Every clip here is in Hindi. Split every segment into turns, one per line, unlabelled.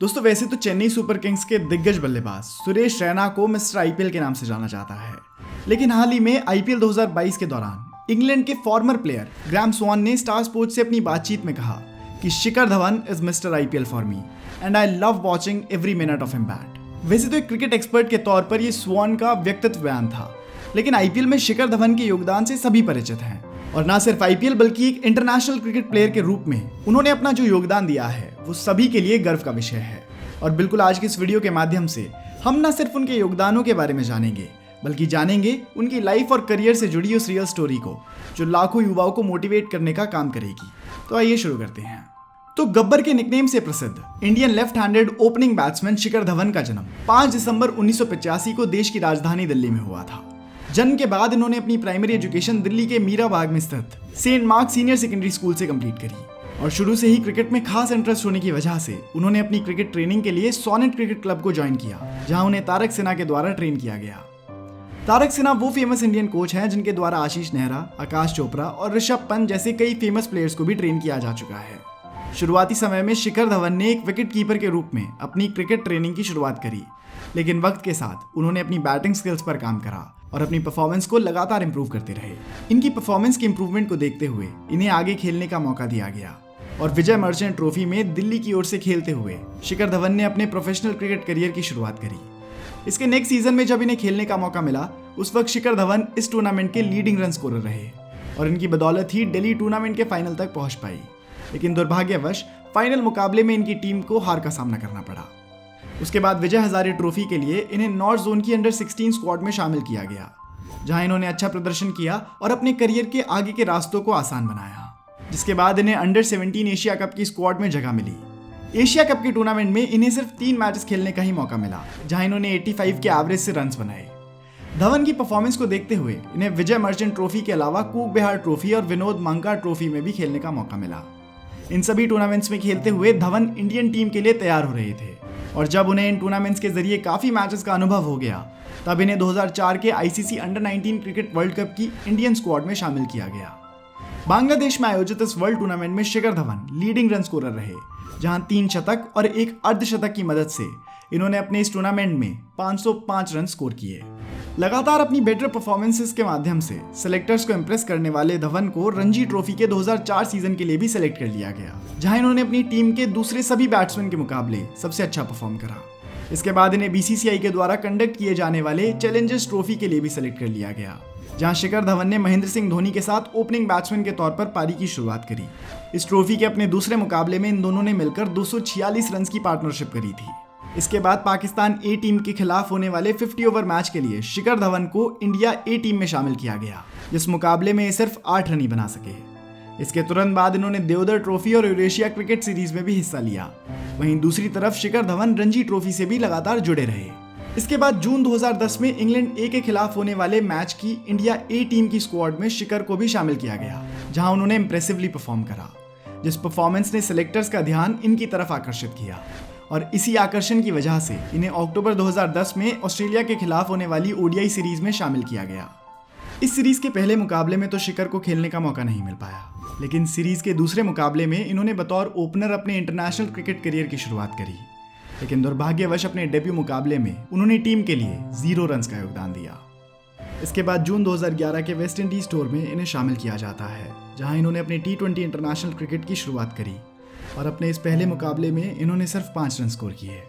दोस्तों वैसे तो चेन्नई सुपर किंग्स के दिग्गज बल्लेबाज सुरेश रैना को मिस्टर आईपीएल के नाम से जाना जाता है, लेकिन हाल ही में आईपीएल 2022 के दौरान इंग्लैंड के फॉर्मर प्लेयर ग्राहम स्वान ने स्टार स्पोर्ट्स से अपनी बातचीत में कहा कि Shikhar Dhawan is mister IPL for me and I love watching every minute of him bat. वैसे तो एक क्रिकेट एक्सपर्ट के तौर पर यह स्वान का व्यक्तित्व बयान था, लेकिन आईपीएल में शिखर धवन के योगदान से सभी परिचित हैं और न सिर्फ आईपीएल बल्कि एक इंटरनेशनल क्रिकेट प्लेयर के रूप में उन्होंने अपना जो योगदान दिया है वो सभी के लिए गर्व का विषय है। और बिल्कुल आज की इस वीडियो के माध्यम से हम न सिर्फ उनके योगदानों के बारे में जानेंगे बल्कि जानेंगे उनकी लाइफ और करियर से जुड़ी उस रियल स्टोरी को जो लाखों युवाओं को मोटिवेट करने का काम करेगी। तो आइए शुरू करते हैं। तो गब्बर के निकनेम से प्रसिद्ध Indian left handed opening batsman Shikhar Dhawan का जन्म 5 दिसंबर 1985 को देश की राजधानी दिल्ली में हुआ था। जन्म के बाद इन्होंने अपनी प्राइमरी एजुकेशन दिल्ली के मीरा बाग में स्थित Saint Mark Senior Secondary School से कंप्लीट करी और शुरू से ही क्रिकेट में खास इंटरेस्ट होने की वजह से उन्होंने अपनी क्रिकेट ट्रेनिंग के लिए सोनेट क्रिकेट क्लब को ज्वाइन किया, जहां उन्हें तारक सिन्हा के द्वारा ट्रेन किया गया। तारक सिन्हा वो फेमस इंडियन कोच हैं जिनके द्वारा आशीष नेहरा, आकाश चोपड़ा और ऋषभ पंत जैसे कई फेमस प्लेयर्स को भी ट्रेन किया जा चुका है। शुरुआती समय में शिखर धवन ने एक विकेट कीपर के रूप में अपनी क्रिकेट ट्रेनिंग की शुरुआत करी, लेकिन वक्त के साथ उन्होंने अपनी बैटिंग स्किल्स पर काम करा और अपनी परफॉर्मेंस को लगातार इंप्रूव करते रहे। इनकी परफॉर्मेंस की इंप्रूवमेंट को देखते हुए इन्हें आगे खेलने का मौका दिया गया और विजय मर्चेंट ट्रॉफी में दिल्ली की ओर से खेलते हुए शिखर धवन ने अपने प्रोफेशनल क्रिकेट करियर की शुरुआत करी। इसके नेक्स्ट सीजन में जब इन्हें खेलने का मौका मिला उस वक्त शिखर धवन इस टूर्नामेंट के लीडिंग रन स्कोरर रहे और इनकी बदौलत ही दिल्ली टूर्नामेंट के फाइनल तक पहुंच पाई, लेकिन दुर्भाग्यवश फाइनल मुकाबले में इनकी टीम को हार का सामना करना पड़ा। उसके बाद विजय हजारे ट्रॉफी के लिए इन्हें नॉर्थ जोन की अंडर 16 स्क्वाड में शामिल किया गया, जहां इन्होंने अच्छा प्रदर्शन किया और अपने करियर के आगे के रास्तों को आसान बनाया। जिसके बाद इन्हें अंडर 17 एशिया कप की स्क्वाड में जगह मिली। एशिया कप के टूर्नामेंट में इन्हें सिर्फ 3 मैचेस खेलने का ही मौका मिला, जहां इन्होंने 85 के एवरेज से रन्स बनाए। धवन की परफॉर्मेंस को देखते हुए इन्हें विजय मर्चेंट ट्रॉफी के अलावा कूक बिहार ट्रॉफी और विनोद मांका ट्रॉफी में भी खेलने का मौका मिला। इन सभी टूर्नामेंट्स में खेलते हुए धवन इंडियन टीम के लिए तैयार हो रहे थे और जब उन्हें इन टूर्नामेंट्स के जरिए काफी मैचेस का अनुभव हो गया तब इन्हें 2004 के ICC under 19 cricket world cup की इंडियन स्क्वाड में शामिल किया गया। बांग्लादेश में आयोजित इस वर्ल्ड टूर्नामेंट में Shikhar Dhawan leading run scorer रहे, जहां 3 शतक और 1 अर्धशतक की मदद से इन्होंने अपने इस टूर्नामेंट में 505 रन स्कोर किए। लगातार अपनी बेटर परफॉर्मेंसेस के माध्यम से सिलेक्टर्स को इंप्रेस करने वाले धवन को रणजी ट्रॉफी के 2004 सीजन के लिए भी सिलेक्ट कर लिया गया, जहां इन्होंने अपनी टीम के दूसरे सभी बैट्समैन के मुकाबले सबसे अच्छा परफॉर्म करा। इसके बाद इन्हें बीसीसीआई के द्वारा कंडक्ट किए जाने वाले चैलेंजर्स ट्रॉफी के लिए भी सिलेक्ट कर लिया गया, जहां शिखर धवन ने महेंद्र सिंह धोनी के साथ ओपनिंग बैट्समैन के तौर पर पारी की शुरुआत करी। इस ट्रॉफी के अपने दूसरे मुकाबले में इन दोनों ने मिलकर 246 रन की पार्टनरशिप करी थी। इसके बाद पाकिस्तान ए टीम के खिलाफ होने वाले 50 ओवर मैच के लिए शिखर धवन को इंडिया ए टीम में शामिल किया गया, जिस मुकाबले में सिर्फ 8 रन ही बना सके। इसके तुरंत बाद इन्होंने देवधर ट्रॉफी और यूरेशिया क्रिकेट सीरीज में भी हिस्सा लिया। वहीं दूसरी तरफ शिखर धवन रणजी ट्रॉफी से भी लगातार जुड़े रहे। इसके बाद जून 2010 में इंग्लैंड ए के खिलाफ होने वाले मैच की इंडिया ए टीम की स्क्वाड में शिखर को भी शामिल किया गया, जहां उन्होंने इंप्रेसिवली परफॉर्म करा, जिस परफॉर्मेंस ने सिलेक्टर्स का ध्यान इनकी तरफ आकर्षित किया और इसी आकर्षण की वजह से इन्हें अक्टूबर 2010 में ऑस्ट्रेलिया के खिलाफ होने वाली ओडीआई सीरीज में शामिल किया गया। इस सीरीज के पहले मुकाबले में तो शिखर को खेलने का मौका नहीं मिल पाया, लेकिन सीरीज के दूसरे मुकाबले में इन्होंने बतौर ओपनर अपने इंटरनेशनल क्रिकेट करियर की शुरुआत करी, लेकिन दुर्भाग्यवश अपने डेब्यू मुकाबले में उन्होंने टीम के लिए 0 रन का योगदान दिया। इसके बाद जून 2011 के वेस्ट इंडीज टूर में इन्हें शामिल किया जाता है, जहां इन्होंने अपने T20 इंटरनेशनल क्रिकेट की शुरुआत करी और अपने इस पहले मुकाबले में इन्होंने सिर्फ 5 रन स्कोर किए।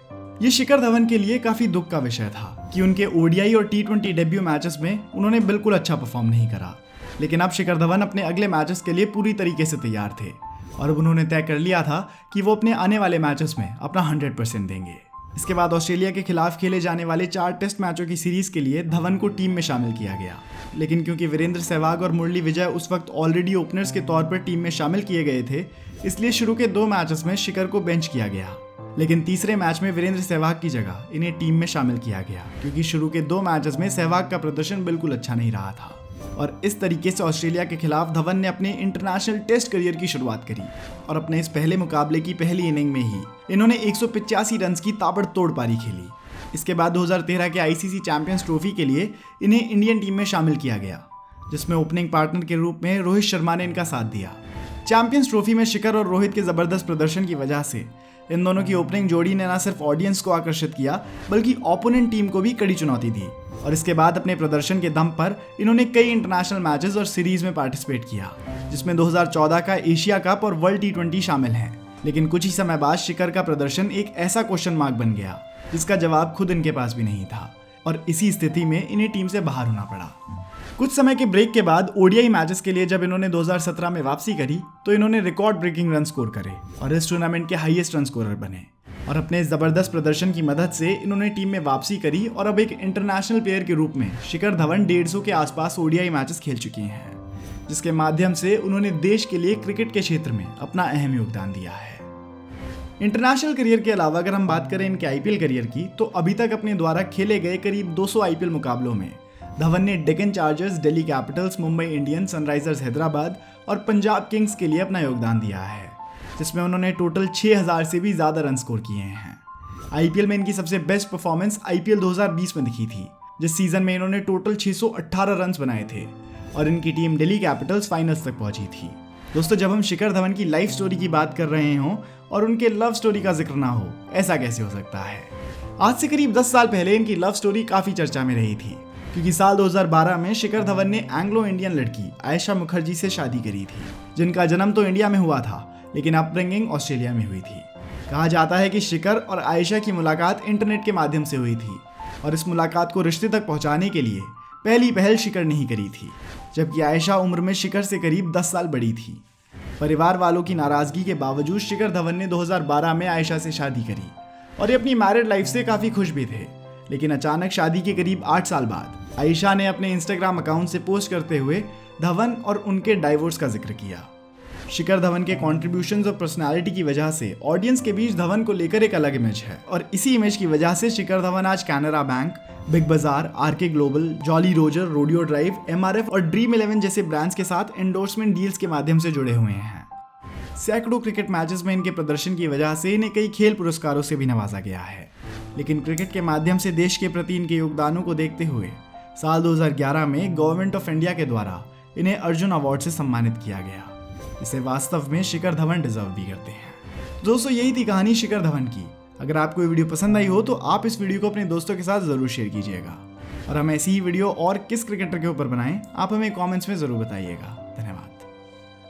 ये शिखर धवन के लिए काफी दुख का विषय था कि उनके ओडीआई और T20 डेब्यू मैचेस में उन्होंने बिल्कुल अच्छा परफॉर्म नहीं करा, लेकिन अब शिखर धवन अपने अगले मैचेस के लिए पूरी तरीके से तैयार थे और अब उन्होंने तय कर लिया था कि वो अपने आने वाले मैचेस में अपना 100% देंगे। इसके बाद ऑस्ट्रेलिया के खिलाफ खेले जाने वाले 4 टेस्ट मैचों की सीरीज के लिए धवन को टीम में शामिल किया गया, लेकिन क्योंकि वीरेंद्र सहवाग और मुरली विजय उस वक्त ऑलरेडी ओपनर्स के तौर पर टीम में शामिल किए गए थे, इसलिए शुरू के 2 मैचेस में शिखर को बेंच किया गया। लेकिन तीसरे मैच में वीरेंद्र सहवाग की जगह इन्हें टीम में शामिल किया गया, क्योंकि शुरू के 2 मैचेस में सहवाग का प्रदर्शन बिल्कुल अच्छा नहीं रहा था और इस तरीके से ऑस्ट्रेलिया के खिलाफ धवन ने अपने इंटरनेशनल टेस्ट करियर की शुरुआत करी और अपने इस पहले मुकाबले की पहली इनिंग में ही इन्होंने 185 रन की ताबड़तोड़ पारी खेली। इसके बाद 2013 के आईसीसी चैंपियंस ट्रॉफी के लिए इन्हें इंडियन टीम में शामिल किया गया, जिसमें ओपनिंग पार्टनर के रूप में रोहित शर्मा ने इनका साथ दिया। चैंपियंस ट्रॉफी में शिखर और रोहित के जबरदस्त प्रदर्शन की वजह से इन दोनों की ओपनिंग जोड़ी ने न सिर्फ ऑडियंस को आकर्षित किया बल्कि ओपोनेंट टीम को भी कड़ी चुनौती दी और इसके बाद अपने प्रदर्शन के दम पर इन्होंने कई इंटरनेशनल मैचेस और सीरीज में पार्टिसिपेट किया, जिसमें 2014 का एशिया कप और वर्ल्ड T20 शामिल हैं। लेकिन कुछ ही समय बाद शिखर का प्रदर्शन एक ऐसा क्वेश्चन मार्क बन गया जिसका जवाब खुद इनके पास भी नहीं था और इसी स्थिति में इन्हें टीम से बाहर होना पड़ा। कुछ समय के ब्रेक के बाद ओडीआई मैचेस के लिए जब इन्होंने 2017 में वापसी करी तो इन्होंने रिकॉर्ड ब्रेकिंग रन स्कोर करे और इस टूर्नामेंट के हाईएस्ट रन स्कोरर बने और अपने इस जबरदस्त प्रदर्शन की मदद से इन्होंने टीम में वापसी करी और अब एक इंटरनेशनल प्लेयर के रूप में शिखर धवन 150 के आसपास ओडीआई मैचेस खेल चुकी हैं, जिसके माध्यम से उन्होंने देश के लिए क्रिकेट के क्षेत्र में अपना अहम योगदान दिया है। इंटरनेशनल करियर के अलावा अगर हम बात करें इनके आईपीएल करियर की तो अभी तक अपने द्वारा खेले गए करीब 200 आईपीएल मुकाबलों में धवन ने Deccan chargers, Delhi Capitals, Mumbai Indians, Sunrisers Hyderabad और पंजाब किंग्स के लिए अपना योगदान दिया है, जिसमें उन्होंने टोटल 6000 से भी ज़्यादा रन स्कोर किए हैं। आईपीएल में इनकी सबसे बेस्ट परफॉर्मेंस आईपीएल 2020 में दिखी थी, जिस सीजन में इन्होंने टोटल 618 रन बनाए थे और इनकी टीम दिल्ली कैपिटल्स फाइनल्स तक पहुंची थी। दोस्तों, जब हम शिखर धवन की लाइफ स्टोरी की बात कर रहे हों और उनके लव स्टोरी का जिक्र ना हो, ऐसा कैसे हो सकता है। आज से करीब 10 साल पहले इनकी लव स्टोरी काफ़ी चर्चा में रही थी, क्योंकि साल 2012 में शिखर धवन ने एंग्लो इंडियन लड़की आयशा मुखर्जी से शादी करी थी, जिनका जन्म तो इंडिया में हुआ था लेकिन अपब्रिंगिंग ऑस्ट्रेलिया में हुई थी। कहा जाता है कि शिखर और आयशा की मुलाकात इंटरनेट के माध्यम से हुई थी और इस मुलाकात को रिश्ते तक पहुंचाने के लिए पहली पहल शिखर ने ही करी थी, जबकि आयशा उम्र में शिखर से करीब 10 साल बड़ी थी। परिवार वालों की नाराजगी के बावजूद शिखर धवन ने 2012 में आयशा से शादी करी और ये अपनी मैरिड लाइफ से काफ़ी खुश भी थे। लेकिन अचानक शादी के करीब 8 साल बाद आयशा ने अपने इंस्टाग्राम अकाउंट से पोस्ट करते हुए धवन और उनके डाइवोर्स का जिक्र किया। शिखर धवन के कॉन्ट्रीब्यूशंस और पर्सनालिटी की वजह से ऑडियंस के बीच धवन को लेकर एक अलग इमेज है और इसी इमेज की वजह से शिखर धवन आज Canara Bank, Big Bazaar, RK Global, Jolly Roger, Rodeo Drive, MRF और ड्रीम 11 जैसे ब्रांड्स के साथ एंडोर्समेंट डील्स के माध्यम से जुड़े हुए हैं। सैकड़ों क्रिकेट मैचेस में इनके प्रदर्शन की वजह से इन्हें कई खेल पुरस्कारों से भी नवाजा गया है। लेकिन क्रिकेट के माध्यम से देश के प्रति इनके योगदानों को देखते हुए साल 2011 में गवर्नमेंट ऑफ इंडिया के द्वारा इन्हें अर्जुन अवार्ड से सम्मानित किया गया, इसे वास्तव में शिखर धवन डिजर्व भी करते हैं। दोस्तों, यही थी कहानी शिखर धवन की। अगर आपको ये वीडियो पसंद आई हो तो आप इस वीडियो को अपने दोस्तों के साथ ज़रूर शेयर कीजिएगा और हम ऐसी ही वीडियो और किस क्रिकेटर के ऊपर बनाएं, आप हमें कमेंट्स में ज़रूर बताइएगा।